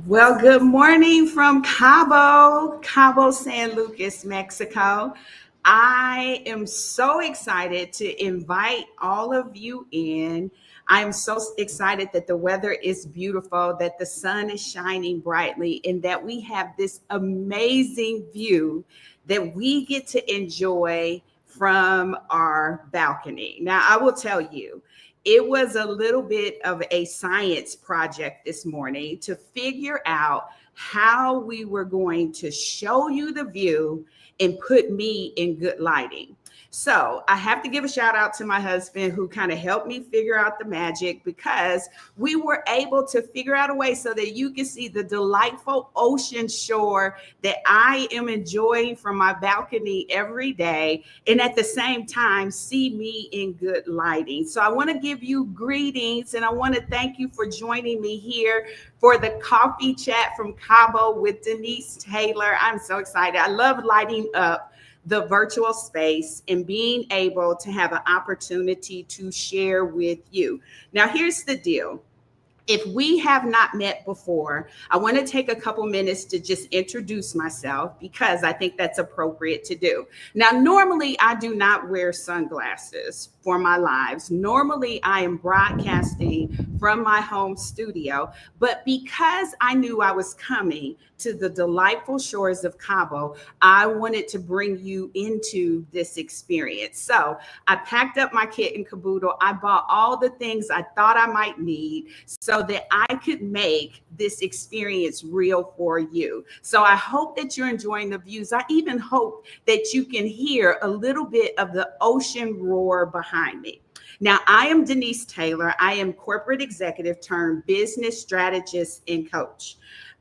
Well, good morning from Cabo San Lucas, Mexico. I am so excited to invite all of you in. I'm so excited that the weather is beautiful, that the sun is shining brightly, and that we have this amazing view that we get to enjoy from our balcony. Now, I will tell you, it was a little bit of a science project this morning to figure out how we were going to show you the view and put me in good lighting. So I have to give a shout out to my husband who kind of helped me figure out the magic because we were able to figure out a way so that you can see the delightful ocean shore that I am enjoying from my balcony every day, and at the same time see me in good lighting. So I want to give you greetings and I want to thank you for joining me here for the coffee chat from Cabo with Denise Taylor. I'm so excited. I love lighting up the virtual space and being able to have an opportunity to share with you. Now, here's the deal. If we have not met before, I want to take a couple minutes to just introduce myself because I think that's appropriate to do. Now, normally I do not wear sunglasses for my lives. Normally I am broadcasting from my home studio, but because I knew I was coming to the delightful shores of Cabo, I wanted to bring you into this experience. So I packed up my kit and caboodle. I bought all the things I thought I might need so that I could make this experience real for you. So I hope that you're enjoying the views. I even hope that you can hear a little bit of the ocean roar behind me. Now, I am Denise Taylor. I am corporate executive turned business strategist and coach.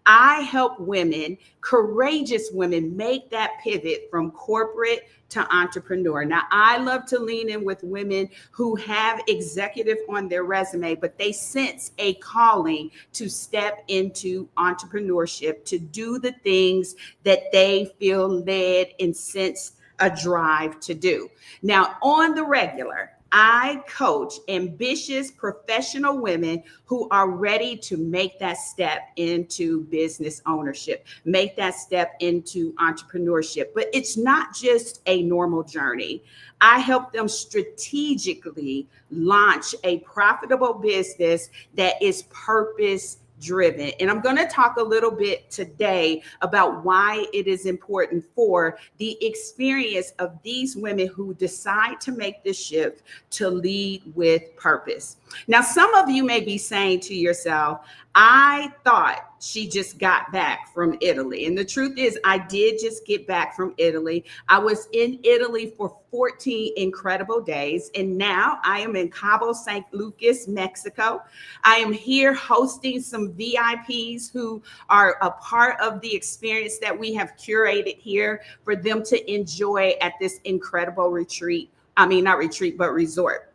I help women, courageous women, make that pivot from corporate to entrepreneur. Now, I love to lean in with women who have executive on their resume, but they sense a calling to step into entrepreneurship, to do the things that they feel led and sense a drive to do. Now, on the regular, I coach ambitious professional women who are ready to make that step into business ownership, make that step into entrepreneurship. But it's not just a normal journey. I help them strategically launch a profitable business that is purpose driven. And I'm going to talk a little bit today about why it is important for the experience of these women who decide to make this shift to lead with purpose. Now, some of you may be saying to yourself, I thought she just got back from Italy. And the truth is, I did just get back from Italy. I was in Italy for 14 incredible days. And now I am in Cabo San Lucas, Mexico. I am here hosting some VIPs who are a part of the experience that we have curated here for them to enjoy at this incredible retreat. I mean, not retreat, but resort.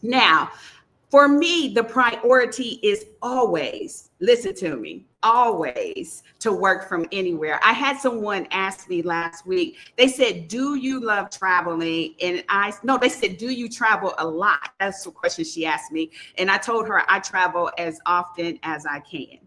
Now, for me, the priority is always, listen to me, always to work from anywhere. I had someone ask me last week, they said, do you love traveling? And no, they said, do you travel a lot? That's the question she asked me. And I told her I travel as often as I can.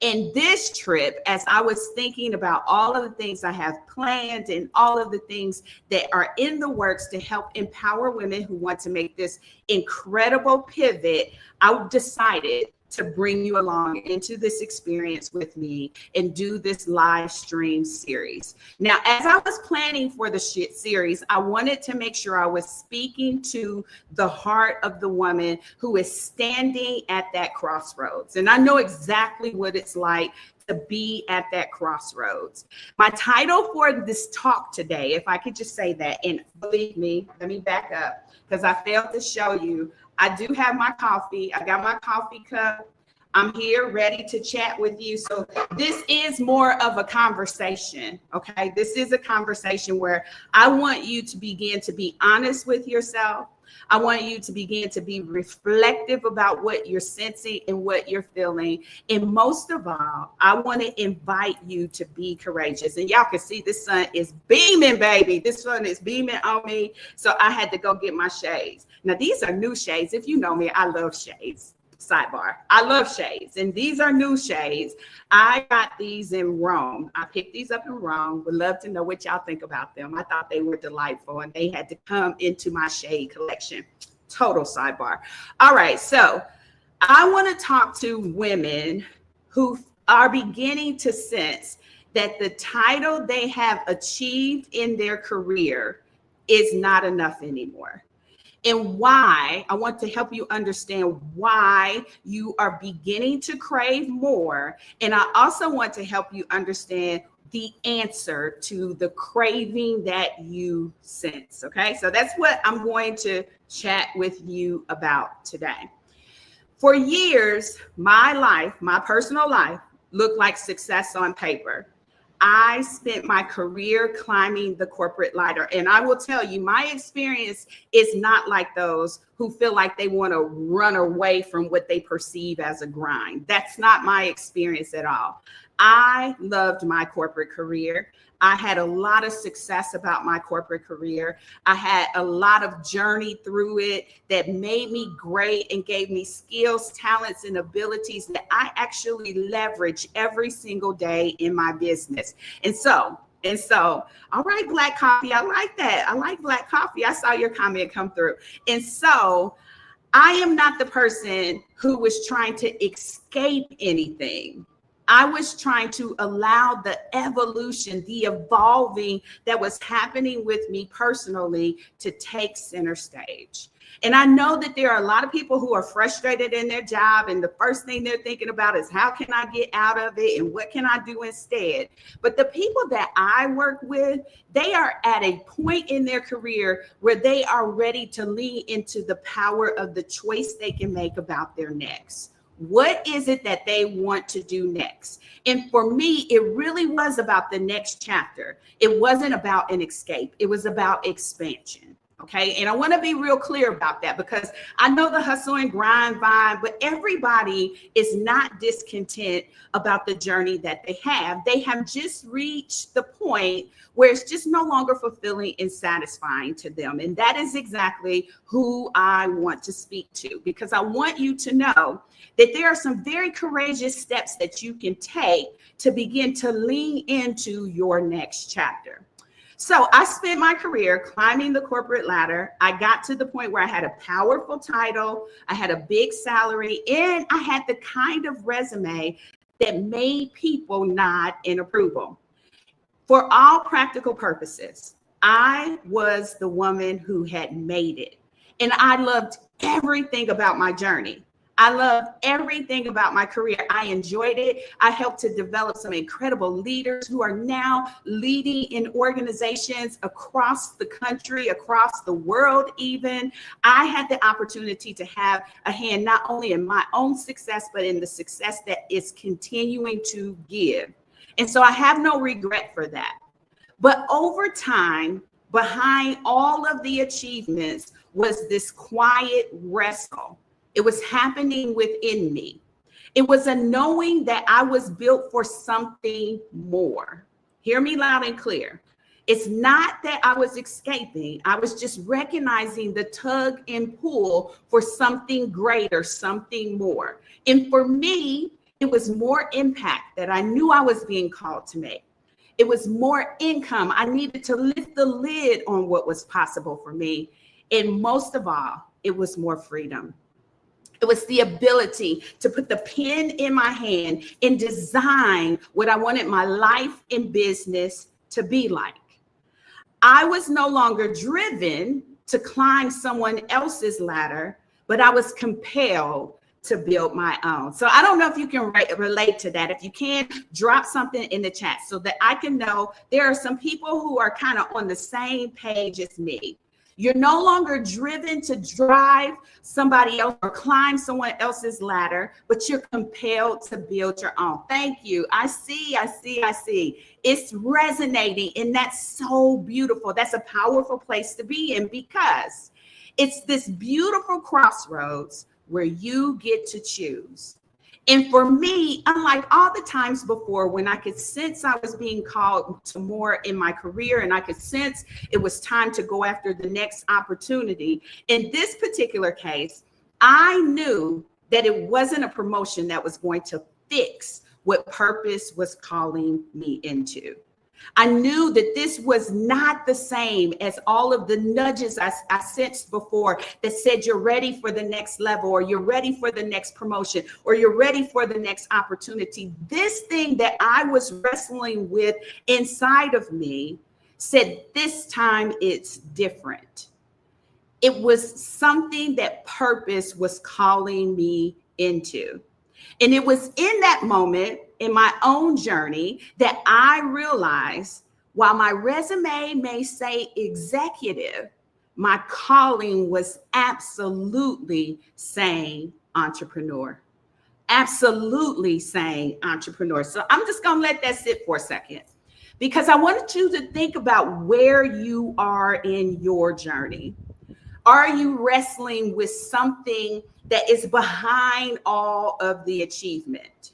And this trip, as I was thinking about all of the things I have planned and all of the things that are in the works to help empower women who want to make this incredible pivot, I decided to bring you along into this experience with me and do this live stream series. Now, as I was planning for the series, I wanted to make sure I was speaking to the heart of the woman who is standing at that crossroads. And I know exactly what it's like to be at that crossroads. My title for this talk today, if I could just say that, and believe me, let me back up because I failed to show you. I do have my coffee. I got my coffee cup. I'm here ready to chat with you. So this is more of a conversation, okay? This is a conversation where I want you to begin to be honest with yourself. I want you to begin to be reflective about what you're sensing and what you're feeling. And most of all, I want to invite you to be courageous. And y'all can see this sun is beaming, baby. This sun is beaming on me. So I had to go get my shades. Now, these are new shades. If you know me, I love shades. sidebar. I love shades, and these are new shades. I got these in Rome. I picked these up in Rome. Would love to know what y'all think about them. I thought they were delightful, and they had to come into my shade collection. Total sidebar. All right, so I want to talk to women who are beginning to sense that the title they have achieved in their career is not enough anymore. And why, I want to help you understand why you are beginning to crave more. And I also want to help you understand the answer to the craving that you sense. Okay, so that's what I'm going to chat with you about today. For years, my life, my personal life, looked like success on paper. I spent my career climbing the corporate ladder. And I will tell you, my experience is not like those who feel like they want to run away from what they perceive as a grind. That's not my experience at all. I loved my corporate career. I had a lot of success about my corporate career. I had a lot of journey through it that made me great and gave me skills, talents, and abilities that I actually leverage every single day in my business. And so, all right, Black Coffee, I like that. I like Black Coffee. I saw your comment come through. And so I am not the person who was trying to escape anything. I was trying to allow the evolution, the evolving that was happening with me personally to take center stage. And I know that there are a lot of people who are frustrated in their job, and the first thing they're thinking about is how can I get out of it and what can I do instead? But the people that I work with, they are at a point in their career where they are ready to lean into the power of the choice they can make about their next. What is it that they want to do next? And for me, it really was about the next chapter. It wasn't about an escape. It was about expansion. Okay. And I want to be real clear about that because I know the hustle and grind vibe, but everybody is not discontent about the journey that they have. They have just reached the point where it's just no longer fulfilling and satisfying to them. And that is exactly who I want to speak to, because I want you to know that there are some very courageous steps that you can take to begin to lean into your next chapter. So I spent my career climbing the corporate ladder. I got to the point where I had a powerful title, I had a big salary, and I had the kind of resume that made people nod in approval. For all practical purposes, I was the woman who had made it. And I loved everything about my journey. I loved everything about my career. I enjoyed it. I helped to develop some incredible leaders who are now leading in organizations across the country, across the world even. I had the opportunity to have a hand not only in my own success, but in the success that is continuing to give. And so I have no regret for that. But over time, behind all of the achievements was this quiet wrestle. It was happening within me. It was a knowing that I was built for something more. Hear me loud and clear. It's not that I was escaping. I was just recognizing the tug and pull for something greater, something more. And for me, it was more impact that I knew I was being called to make. It was more income. I needed to lift the lid on what was possible for me. And most of all, it was more freedom. It was the ability to put the pen in my hand and design what I wanted my life and business to be like. I was no longer driven to climb someone else's ladder, but I was compelled to build my own. So I don't know if you can relate to that. If you can, drop something in the chat so that I can know there are some people who are kind of on the same page as me. You're no longer driven to drive somebody else or climb someone else's ladder, but you're compelled to build your own. Thank you. I see. It's resonating, and that's so beautiful. That's a powerful place to be in because it's this beautiful crossroads where you get to choose. And for me, unlike all the times before when I could sense I was being called to more in my career and I could sense it was time to go after the next opportunity, in this particular case, I knew that it wasn't a promotion that was going to fix what purpose was calling me into. I knew that this was not the same as all of the nudges I sensed before that said you're ready for the next level, or you're ready for the next promotion, or you're ready for the next opportunity. This thing that I was wrestling with inside of me said, this time it's different. It was something that purpose was calling me into. And it was in that moment in my own journey that I realized, while my resume may say executive, my calling was absolutely saying entrepreneur. Absolutely saying entrepreneur. So I'm just going to let that sit for a second, because I wanted you to think about where you are in your journey. Are you wrestling with something that is behind all of the achievement?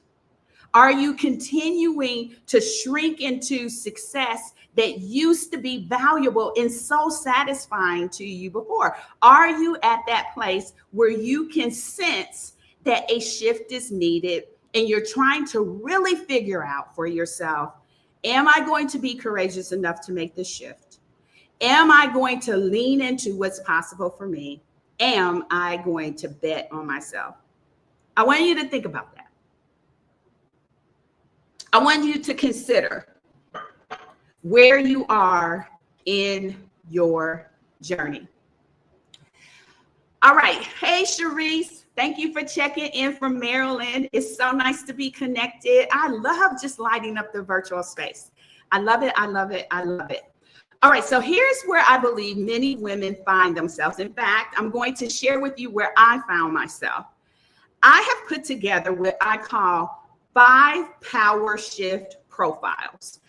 Are you continuing to shrink into success that used to be valuable and so satisfying to you before? Are you at that place where you can sense that a shift is needed and you're trying to really figure out for yourself, am I going to be courageous enough to make this shift? Am I going to lean into what's possible for me? Am I going to bet on myself? I want you to think about that. I want you to consider where you are in your journey. All right. Hey, Sharice. Thank you for checking in from Maryland. It's so nice to be connected. I love just lighting up the virtual space. I love it. I love it. I love it. All right, so here's where I believe many women find themselves. In fact, I'm going to share with you where I found myself. I have put together what I call 5 power shift profiles.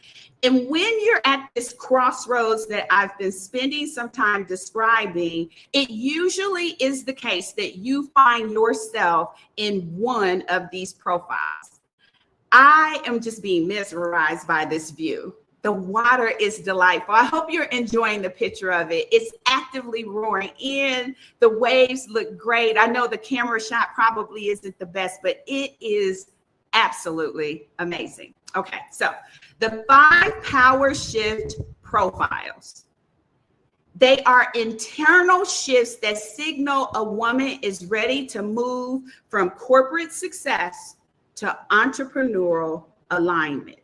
And when you're at this crossroads that I've been spending some time describing, it usually is the case that you find yourself in one of these profiles. I am just being mesmerized by this view. The water is delightful. I hope you're enjoying the picture of it. It's actively roaring in. The waves look great. I know the camera shot probably isn't the best, but it is absolutely amazing. Okay, so the 5 power shift profiles. They are internal shifts that signal a woman is ready to move from corporate success to entrepreneurial alignment.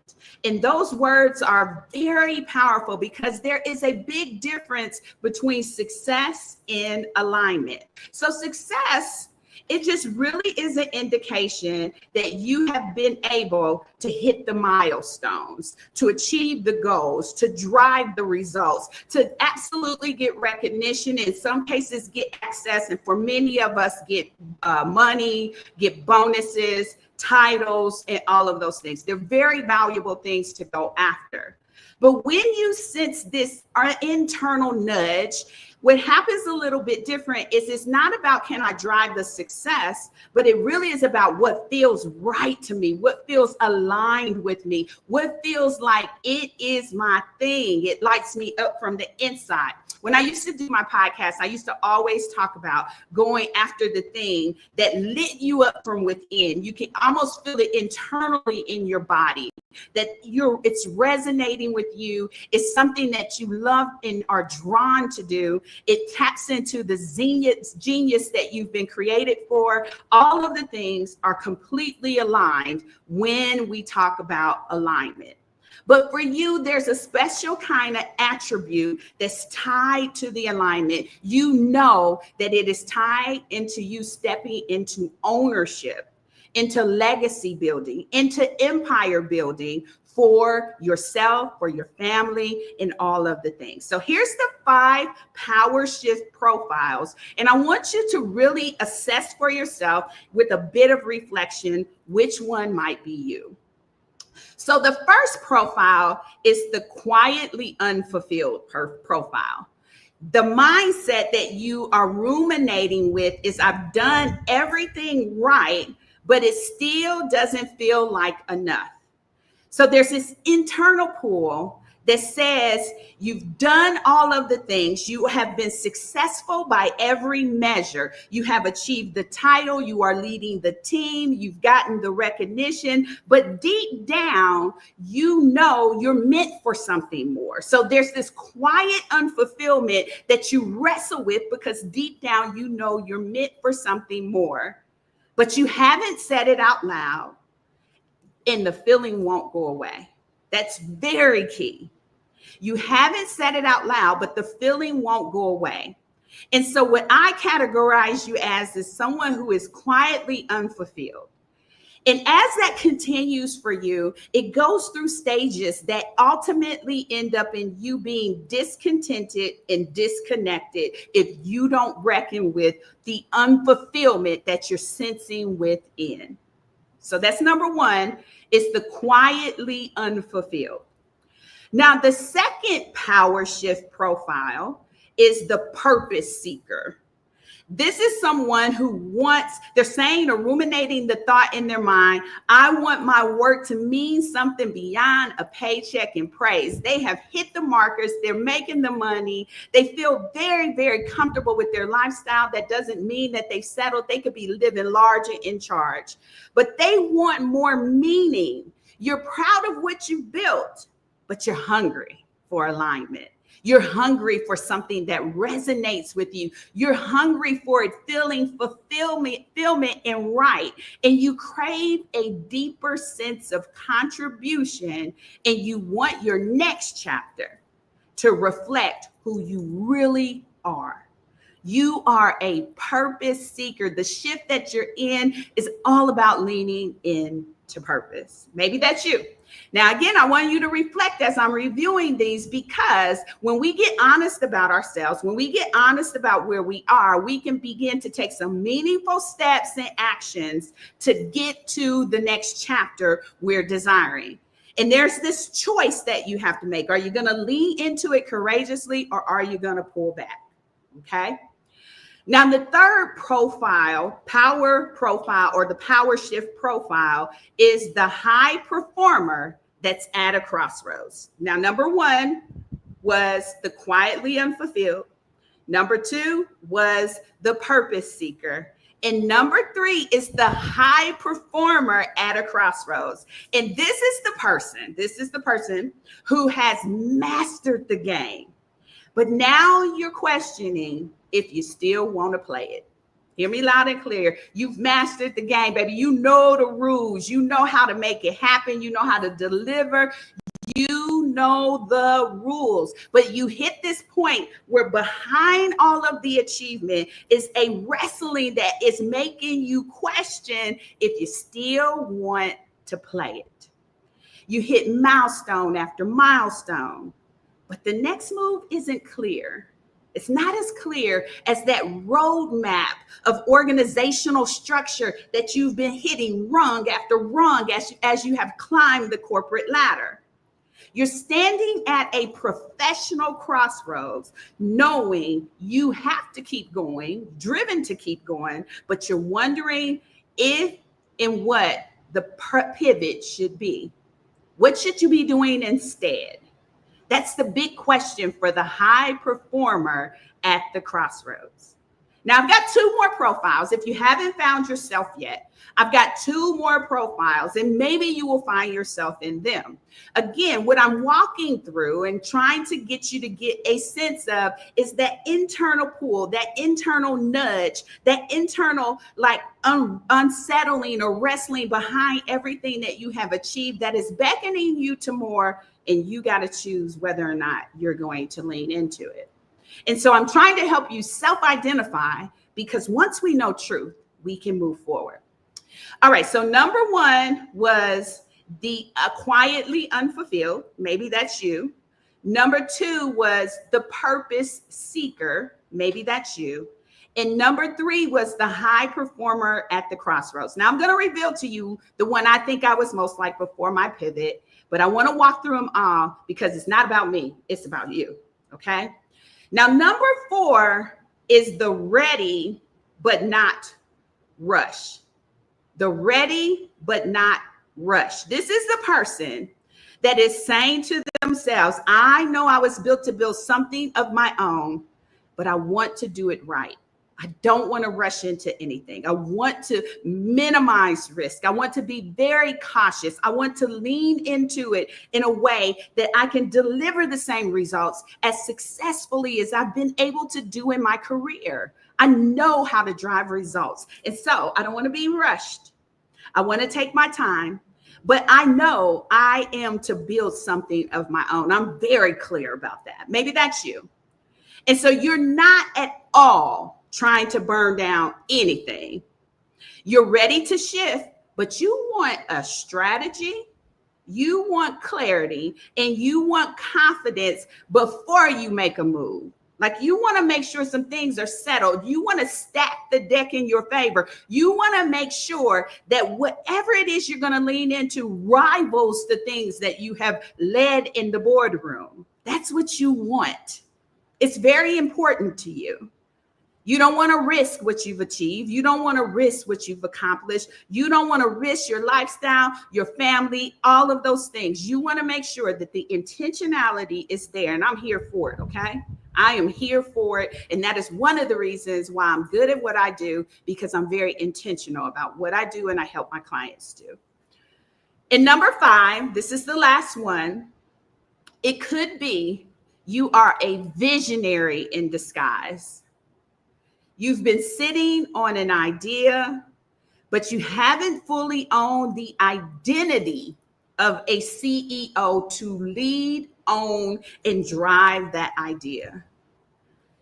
And those words are very powerful because there is a big difference between success and alignment. So success, it just really is an indication that you have been able to hit the milestones, to achieve the goals, to drive the results, to absolutely get recognition, in some cases get access, and for many of us get money, get bonuses, titles, and all of those things. They're very valuable things to go after. But when you sense this internal nudge, what happens a little bit different is it's not about can I drive the success, but it really is about what feels right to me, what feels aligned with me, what feels like it is my thing. It lights me up from the inside. When I used to do my podcast, I used to always talk about going after the thing that lit you up from within. You can almost feel it internally in your body, that it's resonating with you. It's something that you love and are drawn to do. It taps into the genius that you've been created for. All of the things are completely aligned when we talk about alignment. But for you, there's a special kind of attribute that's tied to the alignment. You know that it is tied into you stepping into ownership, into legacy building, into empire building for yourself, for your family, and all of the things. So here's the 5 power shift profiles. And I want you to really assess for yourself with a bit of reflection which one might be you. So the first profile is the quietly unfulfilled profile. The mindset that you are ruminating with is I've done everything right, but it still doesn't feel like enough. So there's this internal pull that says you've done all of the things, you have been successful by every measure, you have achieved the title, you are leading the team, you've gotten the recognition, but deep down, you know you're meant for something more. So there's this quiet unfulfillment that you wrestle with because deep down, you know you're meant for something more, but you haven't said it out loud, and the feeling won't go away. That's very key. You haven't said it out loud, but the feeling won't go away. And so what I categorize you as is someone who is quietly unfulfilled. And as that continues for you, it goes through stages that ultimately end up in you being discontented and disconnected if you don't reckon with the unfulfillment that you're sensing within. So that's number one, is the quietly unfulfilled. Now, the second power shift profile is the purpose seeker. This is someone who wants, they're saying or ruminating the thought in their mind, I want my work to mean something beyond a paycheck and praise. They have hit the markers, they're making the money, they feel very, very comfortable with their lifestyle. That doesn't mean that they've settled, they could be living large and in charge, but they want more meaning. You're proud of what you built, but you're hungry for alignment. You're hungry for something that resonates with you. You're hungry for it feeling fulfillment and right. And you crave a deeper sense of contribution, and you want your next chapter to reflect who you really are. You are a purpose seeker. The shift that you're in is all about leaning into purpose. Maybe that's you. Now, again, I want you to reflect as I'm reviewing these, because when we get honest about ourselves, when we get honest about where we are, we can begin to take some meaningful steps and actions to get to the next chapter we're desiring. And there's this choice that you have to make. Are you going to lean into it courageously, or are you going to pull back? Okay. Now, the third profile, power profile, or the power shift profile, is the high performer that's at a crossroads. Now, number one was the quietly unfulfilled. Number two was the purpose seeker. And number three is the high performer at a crossroads. And this is the person who has mastered the game. But now you're questioning if you still want to play it. Hear me loud and clear. You've mastered the game, baby. You know the rules. You know how to make it happen. You know how to deliver. You know the rules. But you hit this point where behind all of the achievement is a wrestling that is making you question if you still want to play it. You hit milestone after milestone, but the next move isn't clear. It's not as clear as that roadmap of organizational structure that you've been hitting rung after rung as you have climbed the corporate ladder. You're standing at a professional crossroads, knowing you have to keep going, driven to keep going, but you're wondering if and what the pivot should be. What should you be doing instead? That's the big question for the high performer at the crossroads. Now, I've got two more profiles. If you haven't found yourself yet, I've got two more profiles, and maybe you will find yourself in them. Again, what I'm walking through and trying to get you to get a sense of is that internal pull, that internal nudge, that internal unsettling or wrestling behind everything that you have achieved that is beckoning you to more, and you got to choose whether or not you're going to lean into it. And so I'm trying to help you self-identify, because once we know truth, we can move forward. All right, so number one was the quietly unfulfilled. Maybe that's you. Number two was the purpose seeker. Maybe that's you. And number three was the high performer at the crossroads. Now I'm going to reveal to you the one I think I was most like before my pivot, but I want to walk through them all because it's not about me. It's about you. Okay. Now, number four is the ready, but not rush. The ready, but not rush. This is the person that is saying to themselves, themselves, I know I was built to build something of my own, but I want to do it right. I don't want to rush into anything. I want to minimize risk. I want to be very cautious. I want to lean into it in a way that I can deliver the same results as successfully as I've been able to do in my career. I know how to drive results. And so I don't want to be rushed. I want to take my time, but I know I am to build something of my own. I'm very clear about that. Maybe that's you. And so you're not at all trying to burn down anything. You're ready to shift, but you want a strategy, you want clarity, and you want confidence before you make a move. Like you want to make sure some things are settled. You want to stack the deck in your favor. You want to make sure that whatever it is you're going to lean into rivals the things that you have led in the boardroom. That's what you want. It's very important to you. You don't want to risk what you've achieved. You don't want to risk what you've accomplished. You don't want to risk your lifestyle, your family, all of those things. You want to make sure that the intentionality is there. And I'm here for it, okay? I am here for it. And that is one of the reasons why I'm good at what I do, because I'm very intentional about what I do and I help my clients do. And number 5, this is the last one. It could be you are a visionary in disguise. You've been sitting on an idea, but you haven't fully owned the identity of a CEO to lead, own, and drive that idea.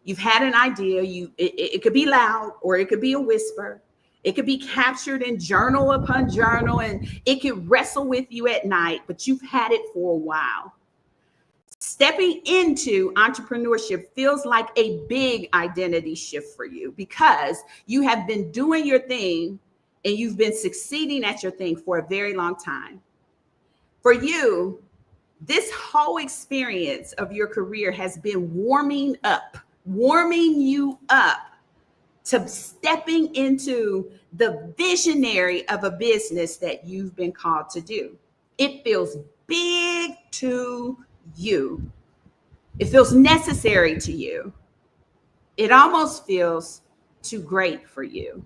You've had an idea. It could be loud or it could be a whisper. It could be captured in journal upon journal, and it could wrestle with you at night, but you've had it for a while. Stepping into entrepreneurship feels like a big identity shift for you because you have been doing your thing and you've been succeeding at your thing for a very long time. For you, this whole experience of your career has been warming you up to stepping into the visionary of a business that you've been called to do. It feels big to you. It feels necessary to you. It almost feels too great for you.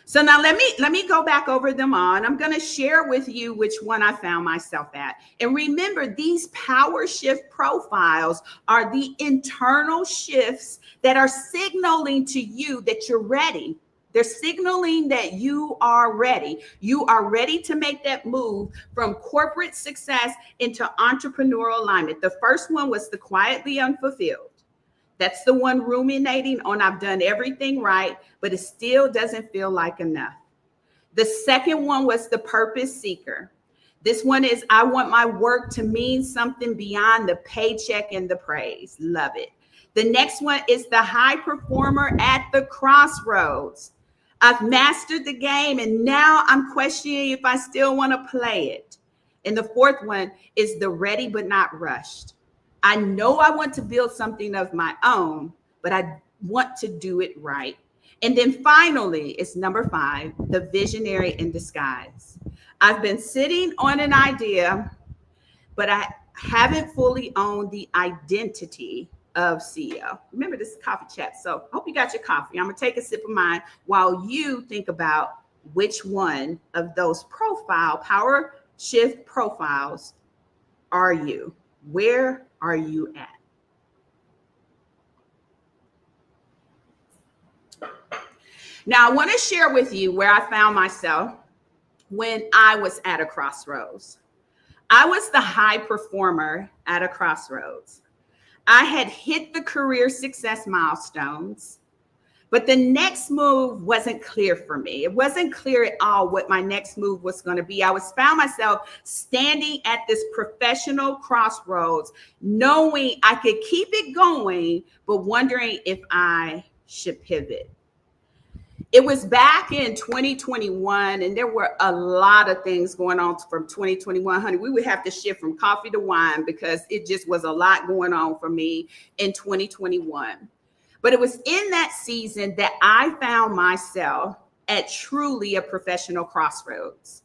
So now let me go back over them all, and I'm going to share with you which one I found myself at. And remember, these power shift profiles are the internal shifts that are signaling to you that you're ready. They're signaling that you are ready. You are ready to make that move from corporate success into entrepreneurial alignment. The first one was the quietly unfulfilled. That's the one ruminating on, I've done everything right, but it still doesn't feel like enough. The second one was the purpose seeker. This one is, I want my work to mean something beyond the paycheck and the praise. Love it. The next one is the high performer at the crossroads. I've mastered the game and now I'm questioning if I still want to play it. And the fourth one is the ready but not rushed. I know I want to build something of my own, but I want to do it right. And then finally, it's number 5, the visionary in disguise. I've been sitting on an idea, but I haven't fully owned the identity of CEO. Remember, this is coffee chat, so I hope you got your coffee. I'm going to take a sip of mine while you think about which one of those power shift profiles are you? Where are you at? Now, I want to share with you where I found myself when I was at a crossroads. I was the high performer at a crossroads. I had hit the career success milestones, but the next move wasn't clear for me. It wasn't clear at all what my next move was going to be. I found myself standing at this professional crossroads, knowing I could keep it going, but wondering if I should pivot. It was back in 2021, and there were a lot of things going on from 2021. Honey, we would have to shift from coffee to wine because it just was a lot going on for me in 2021. But it was in that season that I found myself at truly a professional crossroads.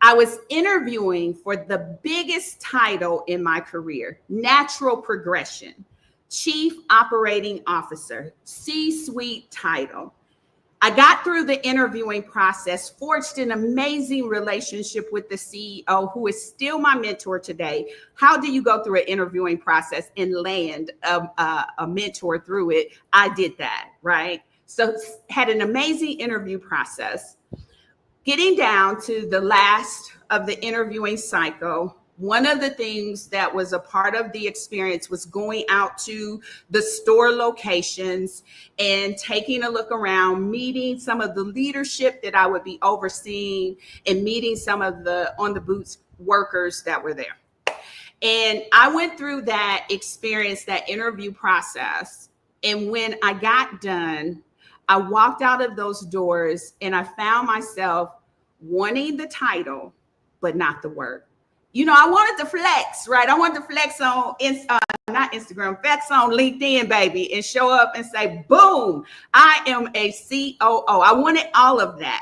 I was interviewing for the biggest title in my career, natural progression, Chief Operating Officer, C-suite title. I got through the interviewing process, forged an amazing relationship with the CEO, who is still my mentor today. How do you go through an interviewing process and land a mentor through it? I did that, right? So had an amazing interview process. Getting down to the last of the interviewing cycle, one of the things that was a part of the experience was going out to the store locations and taking a look around, meeting some of the leadership that I would be overseeing and meeting some of the on the boots workers that were there. And I went through that experience, that interview process. And when I got done, I walked out of those doors and I found myself wanting the title, but not the work. You know, I wanted to flex, right? I wanted to flex on, not Instagram, flex on LinkedIn, baby, and show up and say, boom, I am a COO. I wanted all of that.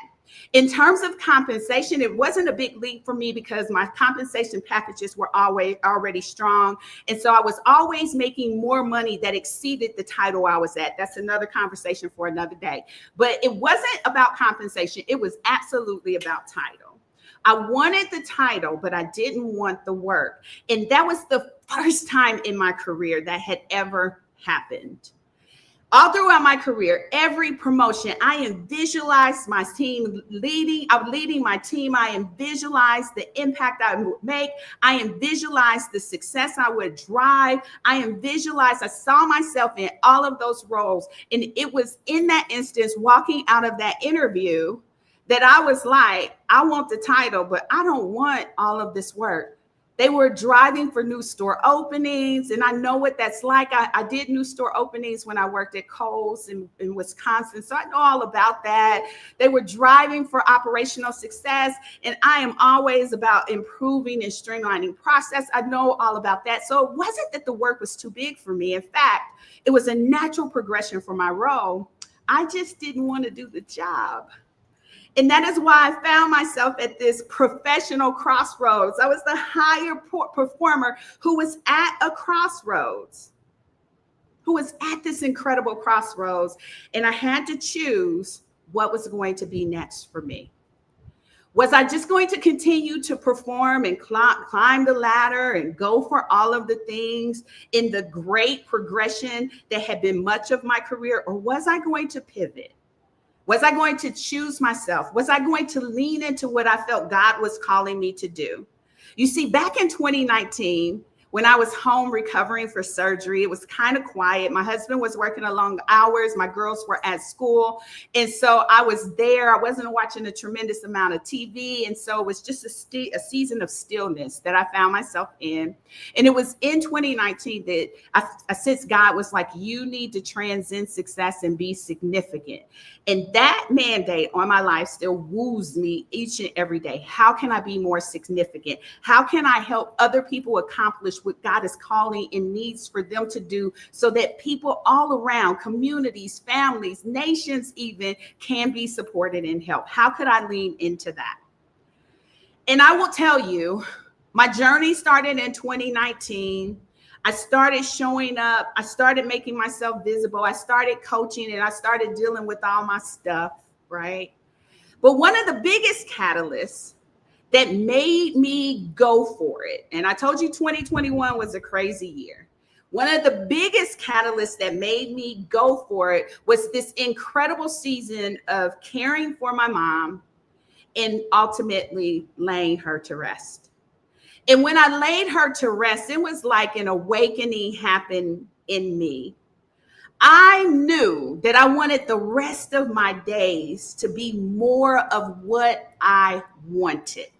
In terms of compensation, it wasn't a big leap for me because my compensation packages were always already strong. And so I was always making more money that exceeded the title I was at. That's another conversation for another day. But it wasn't about compensation. It was absolutely about title. I wanted the title, but I didn't want the work. And that was the first time in my career that had ever happened. All throughout my career, every promotion, I visualized my team leading. I'm leading my team. I visualized the impact I would make. I visualized the success I would drive. I saw myself in all of those roles. And it was in that instance, walking out of that interview, that I was like, I want the title, but I don't want all of this work. They were driving for new store openings, and I know what that's like. I did new store openings when I worked at Kohl's in Wisconsin, so I know all about that. They were driving for operational success, and I am always about improving and streamlining process. I know all about that. So it wasn't that the work was too big for me. In fact, it was a natural progression for my role. I just didn't want to do the job. And that is why I found myself at this professional crossroads. I was the higher performer who was at a crossroads, who was at this incredible crossroads. And I had to choose what was going to be next for me. Was I just going to continue to perform and climb the ladder and go for all of the things in the great progression that had been much of my career? Or was I going to pivot? Was I going to choose myself? Was I going to lean into what I felt God was calling me to do? You see, back in 2019, when I was home recovering for surgery, it was kind of quiet. My husband was working long hours. My girls were at school. And so I was there. I wasn't watching a tremendous amount of TV. And so it was just a season of stillness that I found myself in. And it was in 2019 that I sensed God was like, you need to transcend success and be significant. And that mandate on my life still woos me each and every day. How can I be more significant? How can I help other people accomplish what God is calling and needs for them to do so that people all around, communities, families, nations even, can be supported and helped? How could I lean into that? And I will tell you, my journey started in 2019. I started showing up. I started making myself visible. I started coaching and I started dealing with all my stuff, right? But one of the biggest catalysts that made me go for it, and I told you 2021 was a crazy year. One of the biggest catalysts that made me go for it was this incredible season of caring for my mom and ultimately laying her to rest. And when I laid her to rest, it was like an awakening happened in me. I knew that I wanted the rest of my days to be more of what I wanted.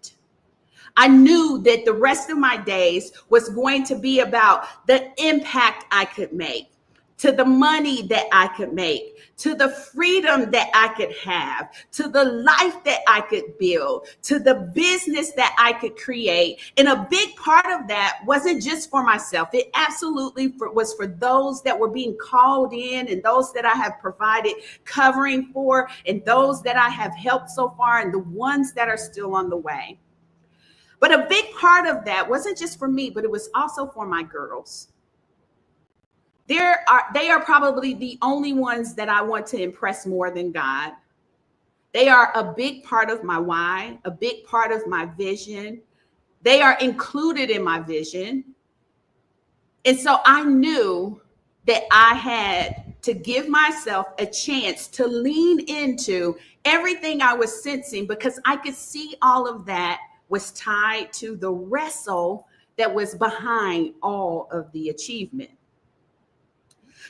I knew that the rest of my days was going to be about the impact I could make, to the money that I could make, to the freedom that I could have, to the life that I could build, to the business that I could create. And a big part of that wasn't just for myself. It absolutely was for those that were being called in and those that I have provided covering for and those that I have helped so far and the ones that are still on the way. But a big part of that wasn't just for me, but it was also for my girls. They are probably the only ones that I want to impress more than God. They are a big part of my why, a big part of my vision. They are included in my vision. And so I knew that I had to give myself a chance to lean into everything I was sensing, because I could see all of that was tied to the wrestle that was behind all of the achievement.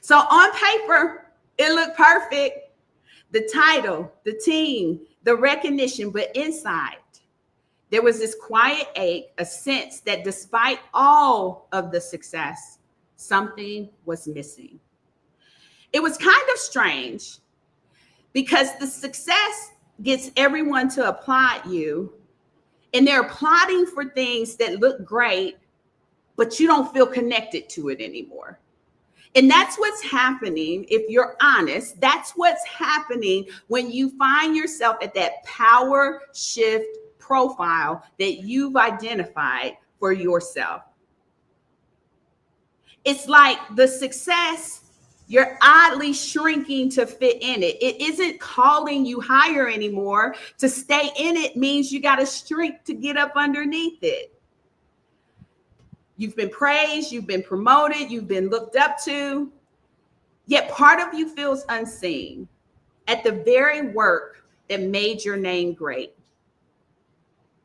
So on paper, it looked perfect. The title, the team, the recognition, but inside, there was this quiet ache, a sense that despite all of the success, something was missing. It was kind of strange because the success gets everyone to applaud you, and they're applauding for things that look great, but you don't feel connected to it anymore. And that's what's happening, if you're honest, that's what's happening when you find yourself at that power shift profile that you've identified for yourself. It's like the success, you're oddly shrinking to fit in it. It isn't calling you higher anymore. To stay in it means you got to shrink to get up underneath it. You've been praised, you've been promoted, you've been looked up to, yet part of you feels unseen at the very work that made your name great.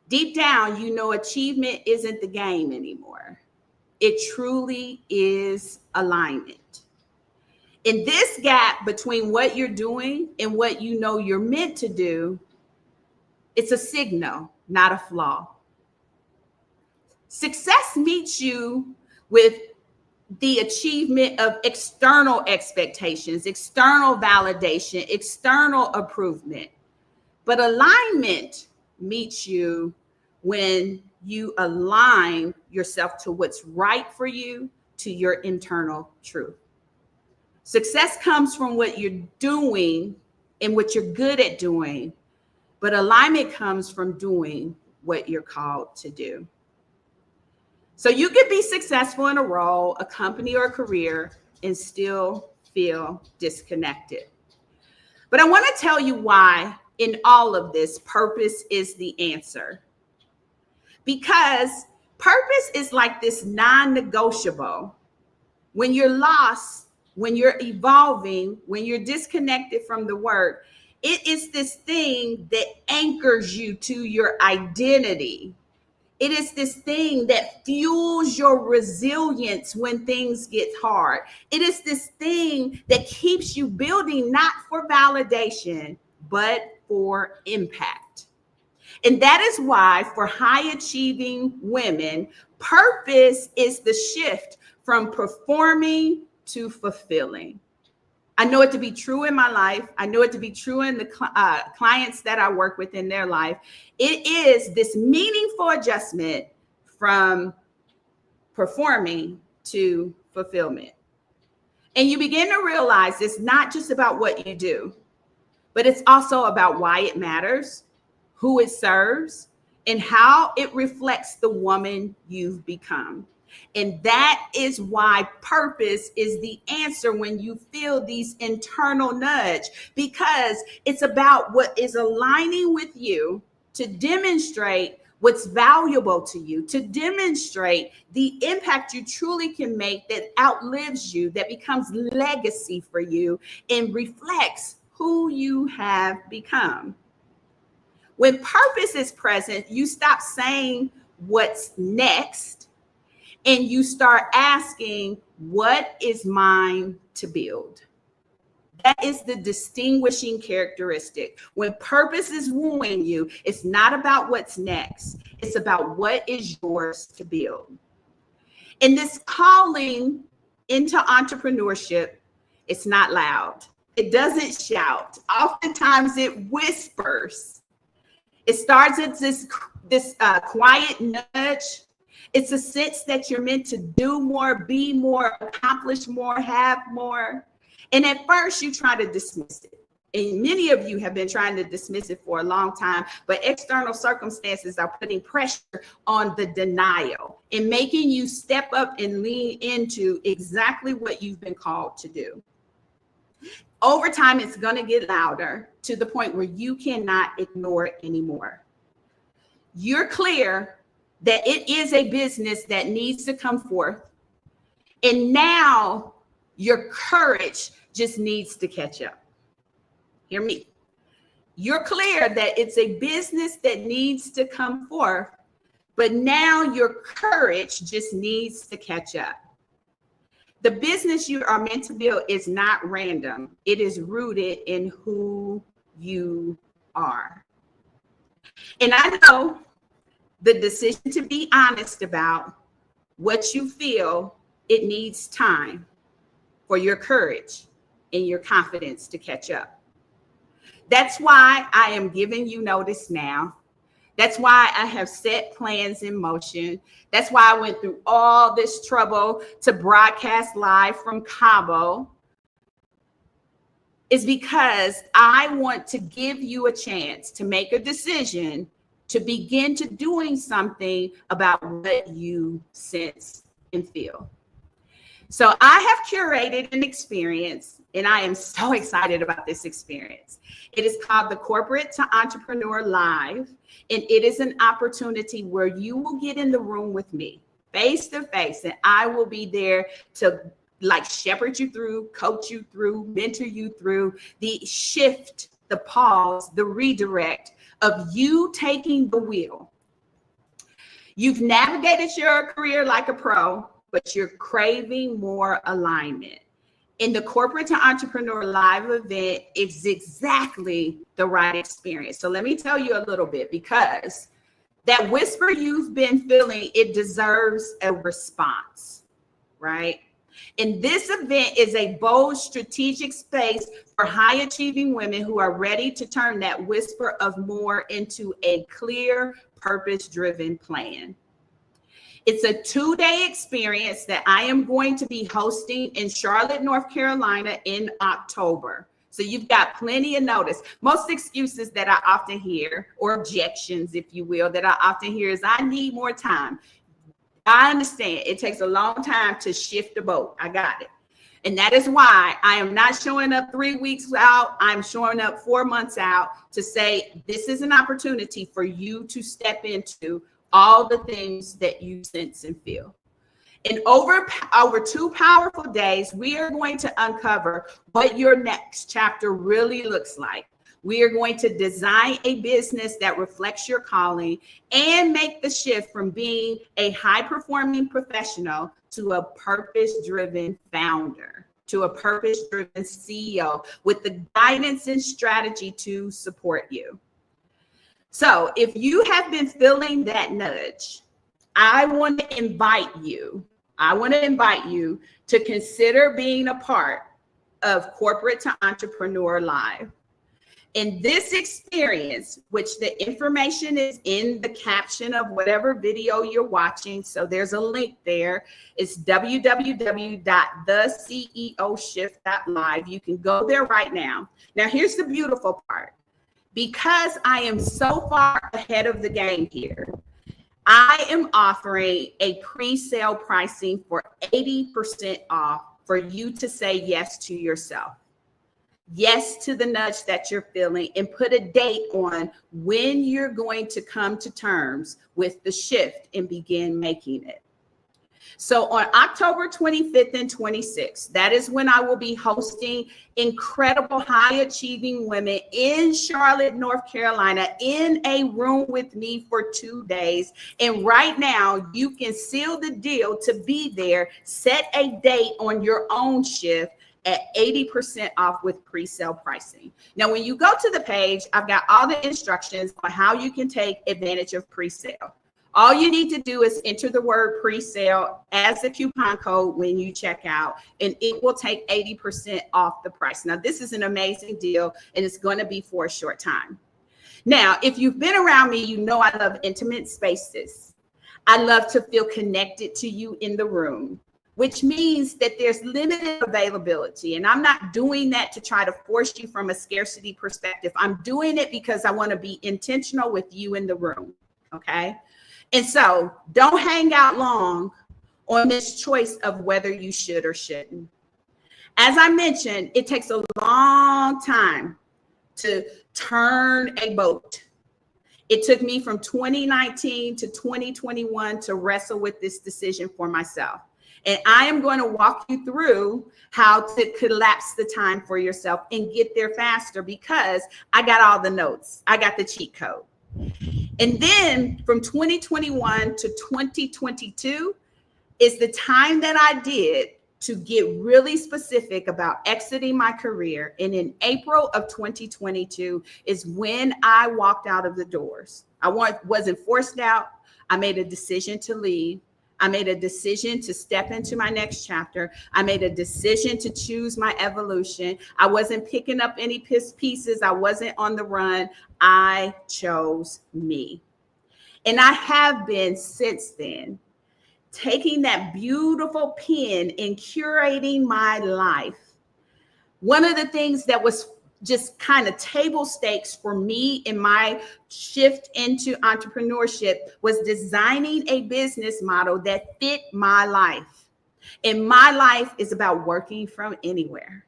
Deep down, you know achievement isn't the game anymore. It truly is alignment. In this gap between what you're doing and what you know you're meant to do, it's a signal, not a flaw. Success meets you with the achievement of external expectations, external validation, external improvement. But alignment meets you when you align yourself to what's right for you, to your internal truth. Success comes from what you're doing and what you're good at doing, but alignment comes from doing what you're called to do. So you could be successful in a role, a company, or a career and still feel disconnected. But I want to tell you why in all of this, purpose is the answer. Because purpose is like this non-negotiable. When you're lost, when you're evolving, when you're disconnected from the work, it is this thing that anchors you to your identity. It is this thing that fuels your resilience when things get hard. It is this thing that keeps you building, not for validation, but for impact. And that is why for high achieving women, purpose is the shift from performing to fulfilling. I know it to be true in my life. I know it to be true in the clients that I work with in their life. It is this meaningful adjustment from performing to fulfillment. And you begin to realize it's not just about what you do, but it's also about why it matters, who it serves, and how it reflects the woman you've become. And that is why purpose is the answer when you feel these internal nudge, because it's about what is aligning with you to demonstrate what's valuable to you, to demonstrate the impact you truly can make that outlives you, that becomes legacy for you and reflects who you have become. When purpose is present, you stop saying what's next and you start asking, what is mine to build? That is the distinguishing characteristic. When purpose is wooing you, it's not about what's next. It's about what is yours to build. And this calling into entrepreneurship, it's not loud. It doesn't shout. Oftentimes it whispers. It starts at this quiet nudge. It's a sense that you're meant to do more, be more, accomplish more, have more. And at first you try to dismiss it. And many of you have been trying to dismiss it for a long time, but external circumstances are putting pressure on the denial and making you step up and lean into exactly what you've been called to do. Over time, it's going to get louder to the point where you cannot ignore it anymore. You're clear that it is a business that needs to come forth. And now your courage just needs to catch up. Hear me. You're clear that it's a business that needs to come forth, but now your courage just needs to catch up. The business you are meant to build is not random. It is rooted in who you are. And I know the decision to be honest about what you feel, it needs time for your courage and your confidence to catch up. That's why I am giving you notice now. That's why I have set plans in motion. That's why I went through all this trouble to broadcast live from Cabo. Is because I want to give you a chance to make a decision to begin to doing something about what you sense and feel. So I have curated an experience, and I am so excited about this experience. It is called the Corporate to Entrepreneur Live, and it is an opportunity where you will get in the room with me face to face, and I will be there to shepherd you through, coach you through, mentor you through the shift, the pause, the redirect of you taking the wheel. You've navigated your career like a pro, but you're craving more alignment. In the Corporate to Entrepreneur Live event, it's exactly the right experience. So let me tell you a little bit, because that whisper you've been feeling, it deserves a response, right? And this event is a bold, strategic space for high achieving women who are ready to turn that whisper of more into a clear, purpose-driven plan. It's a 2-day experience that I am going to be hosting in Charlotte, North Carolina in October. So you've got plenty of notice. Most excuses that I often hear, or objections, if you will, that I often hear is I need more time. I understand it takes a long time to shift the boat. I got it. And that is why I am not showing up 3 weeks out. I'm showing up 4 months out to say this is an opportunity for you to step into all the things that you sense and feel. And over 2 powerful days, we are going to uncover what your next chapter really looks like. We are going to design a business that reflects your calling and make the shift from being a high-performing professional to a purpose-driven founder, to a purpose-driven CEO with the guidance and strategy to support you. So if you have been feeling that nudge, I want to invite you to consider being a part of Corporate to Entrepreneur Live. In this experience, which the information is in the caption of whatever video you're watching, so there's a link there. It's www.theceoshift.live. You can go there right now. Now, here's the beautiful part. Because I am so far ahead of the game here, I am offering a pre-sale pricing for 80% off for you to say yes to yourself. Yes to the nudge that you're feeling, and put a date on when you're going to come to terms with the shift and begin making it. So on October 25th and 26th, that is when I will be hosting incredible high achieving women in Charlotte, North Carolina, in a room with me for 2 days. And right now you can seal the deal to be there, set a date on your own shift at 80% off with pre-sale pricing. Now, when you go to the page, I've got all the instructions on how you can take advantage of pre-sale. All you need to do is enter the word pre-sale as the coupon code when you check out, and it will take 80% off the price. Now, this is an amazing deal, and it's going to be for a short time. Now, if you've been around me, you know I love intimate spaces. I love to feel connected to you in the room. which means that there's limited availability. And I'm not doing that to try to force you from a scarcity perspective. I'm doing it because I want to be intentional with you in the room. Okay. And so don't hang out long on this choice of whether you should or shouldn't. As I mentioned, it takes a long time to turn a boat. It took me from 2019 to 2021 to wrestle with this decision for myself. And I am going to walk you through how to collapse the time for yourself and get there faster, because I got all the notes. I got the cheat code. And then from 2021 to 2022 is the time that I did to get really specific about exiting my career. And in April of 2022 is when I walked out of the doors. I wasn't forced out. I made a decision to leave. I made a decision to step into my next chapter. I made a decision to choose my evolution. I wasn't picking up any pieces. I wasn't on the run. I chose me. And I have been since then, taking that beautiful pen and curating my life. One of the things that was just kind of table stakes for me in my shift into entrepreneurship was designing a business model that fit my life. And my life is about working from anywhere.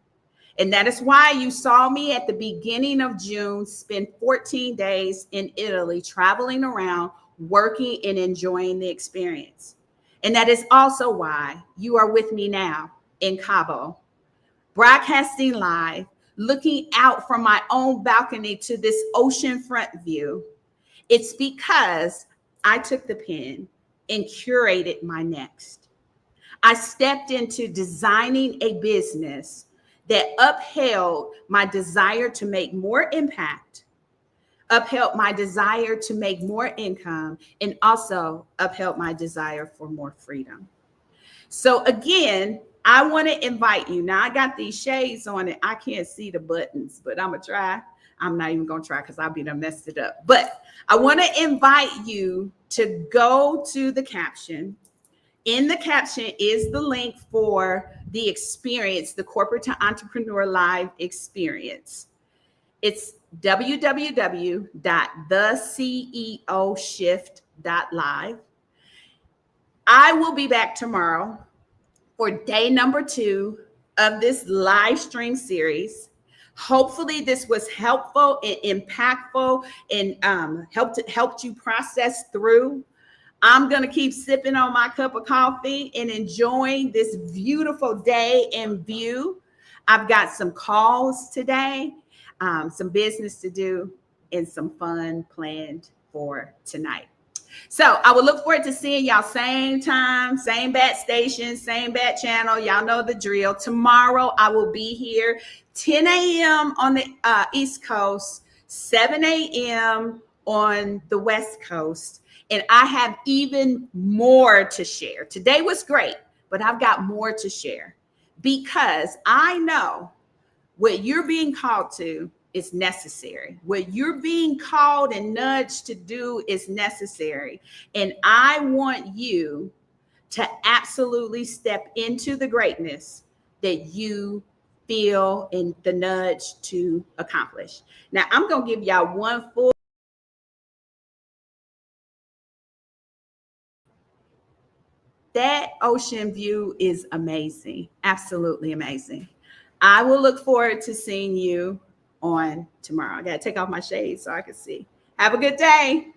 And that is why you saw me at the beginning of June spend 14 days in Italy, traveling around, working and enjoying the experience. And that is also why you are with me now in Cabo, broadcasting live, looking out from my own balcony to this oceanfront view. It's because I took the pen and curated my next. I stepped into designing a business that upheld my desire to make more impact, upheld my desire to make more income, and also upheld my desire for more freedom. So again, I want to invite you. Now I got these shades on it. I can't see the buttons, but I'm going to try. I'm not even going to try because I'll be done messed it up. But I want to invite you to go to the caption. In the caption is the link for the experience, the Corporate to Entrepreneur Live experience. It's www.theceoshift.live. I will be back tomorrow for day number 2 of this live stream series. Hopefully this was helpful and impactful and helped you process through. I'm going to keep sipping on my cup of coffee and enjoying this beautiful day and view. I've got some calls today, some business to do, and some fun planned for tonight. So I will look forward to seeing y'all same time, same bat station, same bat channel. Y'all know the drill. Tomorrow I will be here 10 a.m. on the East Coast, 7 a.m. on the West Coast. And I have even more to share. Today was great, but I've got more to share because I know what you're being called to is necessary. What you're being called and nudged to do is necessary. And I want you to absolutely step into the greatness that you feel in the nudge to accomplish. Now, I'm going to give y'all one full. That ocean view is amazing. Absolutely amazing. I will look forward to seeing you on tomorrow. I got to take off my shades so I can see. Have a good day.